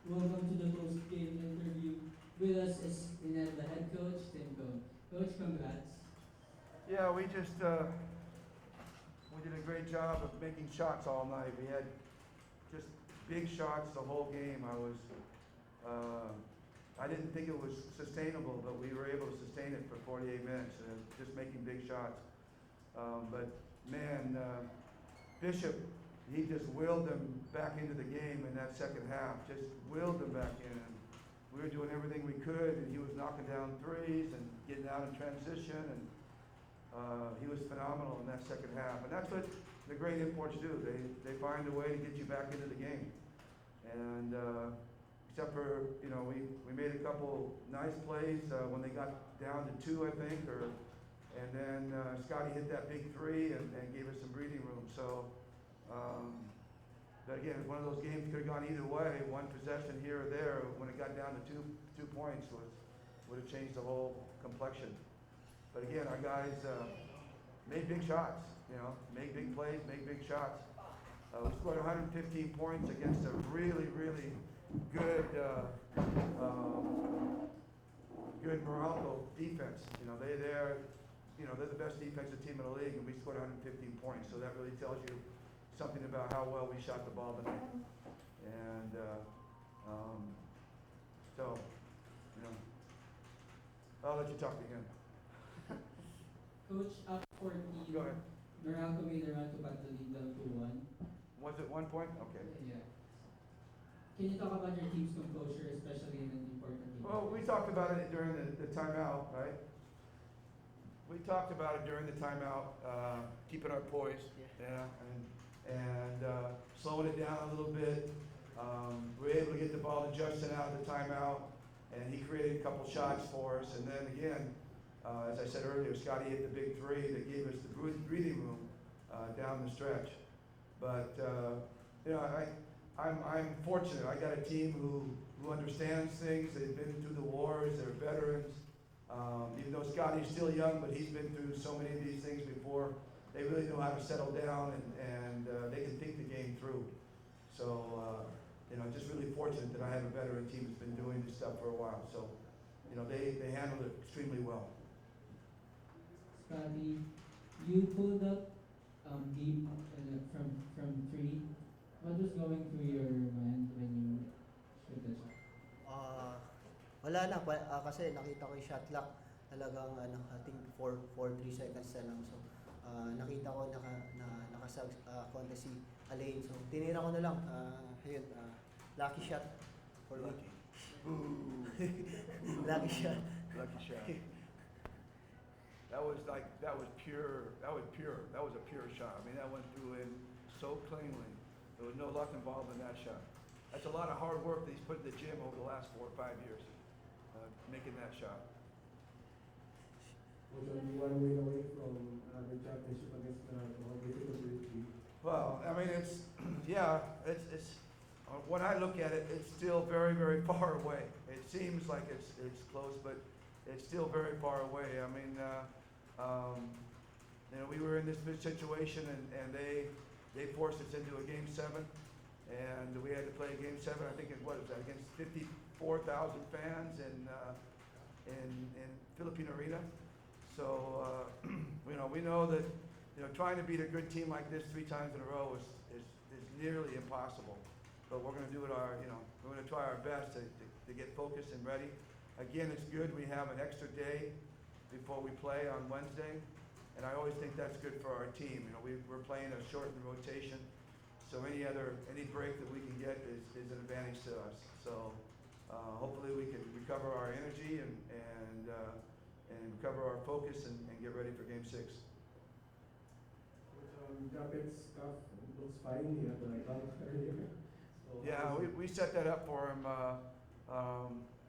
Welcome to the post-game interview. With us is the head coach, Tim Cone. Coach, congrats. Yeah, we did a great job of making shots all night. We had just big shots the whole game. Uh, I didn't think it was sustainable, but we were able to sustain it for 48 minutes, just making big shots. But man, Bishop, he just willed them back into the game in that second half. Just willed them back in. And we were doing everything we could, and he was knocking down threes and getting out in transition, and he was phenomenal in that second half. And that's what the great imports do. They find a way to get you back into the game. And except for, we made a couple nice plays when they got down to two, I think, and then Scotty hit that big three and gave us some breathing room. So, but again, one of those games could have gone either way. One possession here or there, when it got down to two points, would have changed the whole complexion. But again, our guys made big shots, made big plays, made big shots. We scored 115 points against a really, really good good Meralco defense. They're the best defensive team in the league, and we scored 115 points. So that really tells you something about how well we shot the ball tonight. And so, I'll let you talk to him. Coach, up 14. Go ahead. Meralco made a run to cut the lead down to 1. Was it 1 point? Okay. Yeah. Can you talk about your team's composure, especially in an important game? Well, we talked about it during the timeout, right? We talked about it during the timeout, keeping our poise, and slowing it down a little bit. We were able to get the ball to Justin out of the timeout, and he created a couple shots for us. And then again, as I said earlier, Scotty hit the big three that gave us the breathing room down the stretch. But I'm fortunate. I got a team who understands things. They've been through the wars. They're veterans. Even though Scotty's still young, but he's been through so many of these things before. They really know how to settle down, and they can think the game through. So, just really fortunate that I have a veteran team that's been doing this stuff for a while. So, they handled it extremely well. Scotty, you pulled up deep from 3. What was going through your mind when you shoot the shot? Wala lang, kasi nakita ko yung shot clock. Talagang, I think 3 seconds na lang. So, nakita ko nakasag konti si Alain. So, tinira ko na lang. Lucky shot for Lucky. Lucky shot. Lucky shot. That was pure. That was a pure shot. I mean, that went through him so cleanly. There was no luck involved in that shot. That's a lot of hard work that he's put in the gym over the last 4 or 5 years, making that shot. Was only one win away from the championship against Meralco. How difficult will it be? Well, I mean, it's when I look at it, it's still very, very far away. It seems like it's close, but it's still very far away. I mean, we were in this situation, and they forced us into a Game 7, and we had to play a Game 7. I think it was against 54,000 fans in Philippine Arena. So we know that trying to beat a good team like this 3 times in a row is nearly impossible. But we're going to do it we're going to try our best to get focused and ready. Again, it's good we have an extra day before we play on Wednesday, and I always think that's good for our team. We're playing a shortened rotation, so any break that we can get is an advantage to us. So hopefully we can recover our energy and recover our focus and get ready for Game 6. Jacket's cuff looks fine. He had the dunk earlier. So Yeah, we set that up for him.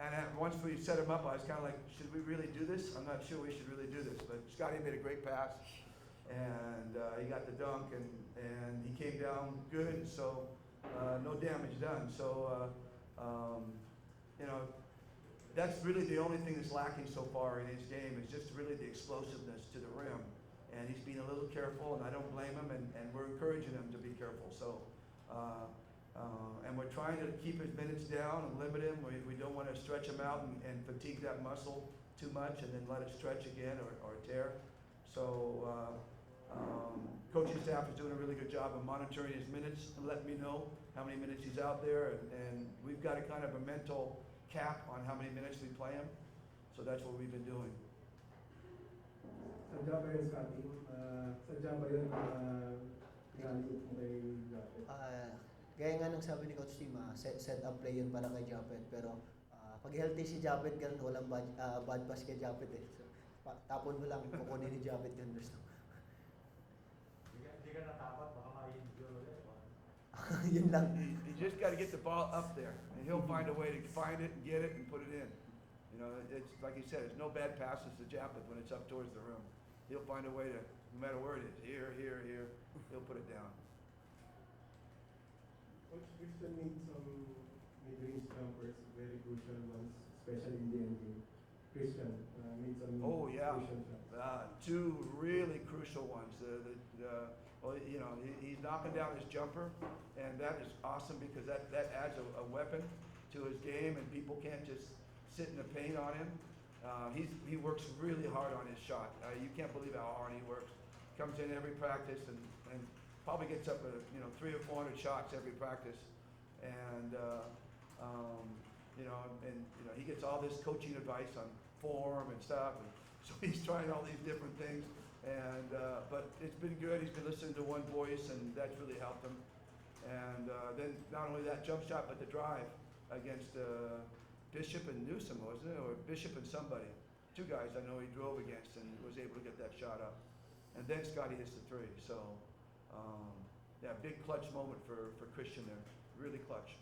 And once we set him up, I was kind of like, should we really do this? I'm not sure we should really do this. But Scotty made a great pass, and he got the dunk, and he came down good, so no damage done. So, that's really the only thing that's lacking so far in his game is just really the explosiveness to the rim. And he's being a little careful, and I don't blame him, and we're encouraging him to be careful. So And we're trying to keep his minutes down and limit him. We don't want to stretch him out and fatigue that muscle too much and then let it stretch again or tear. So coaching staff is doing a really good job of monitoring his minutes and letting me know how many minutes he's out there. And we've got a kind of a mental cap on how many minutes we play him. So that's what we've been doing. Sadya ba yun, Scotty? Sadya ba yun pinaliit mo kay Japet? Gaya nga ng sabi ni Coach Tim, set up play yun para kay Japet. Pero pag healthy si Japet, ganun, walang bad pass kay Japet eh. So, tapon mo lang, kukunin ni Japet yun. Hindi ka natakot, baka ma-injure ulit. Yun lang. You just got to get the ball up there, and he'll find a way to find it and get it and put it in. You know, it's like you said, there's no bad passes to Japeth when it's up towards the rim. He'll find a way to, no matter where it is, here, he'll put it down. Coach Christian made some mid-range jumpers, very crucial ones, especially in the end game. Christian made some Oh, yeah. crucial shots. Two really crucial ones. Well, you know, he's knocking down his jumper, and that is awesome because that adds a weapon to his game, and people can't just sit in the paint on him. He works really hard on his shot. You can't believe how hard he works. Comes in every practice and probably gets up 300 or 400 shots every practice, and he gets all this coaching advice on form and stuff, and so he's trying all these different things. And but it's been good. He's been listening to one voice, and that's really helped him. And then not only that jump shot, but the drive against Bishop and Newsom, wasn't it, or Bishop and somebody? Two guys I know he drove against and was able to get that shot up. And then Scotty hits the three. So yeah, big clutch moment for Christian there. Really clutch.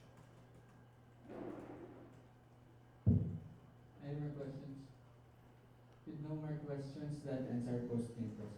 Any more questions? With no more questions, that ends our post-game press.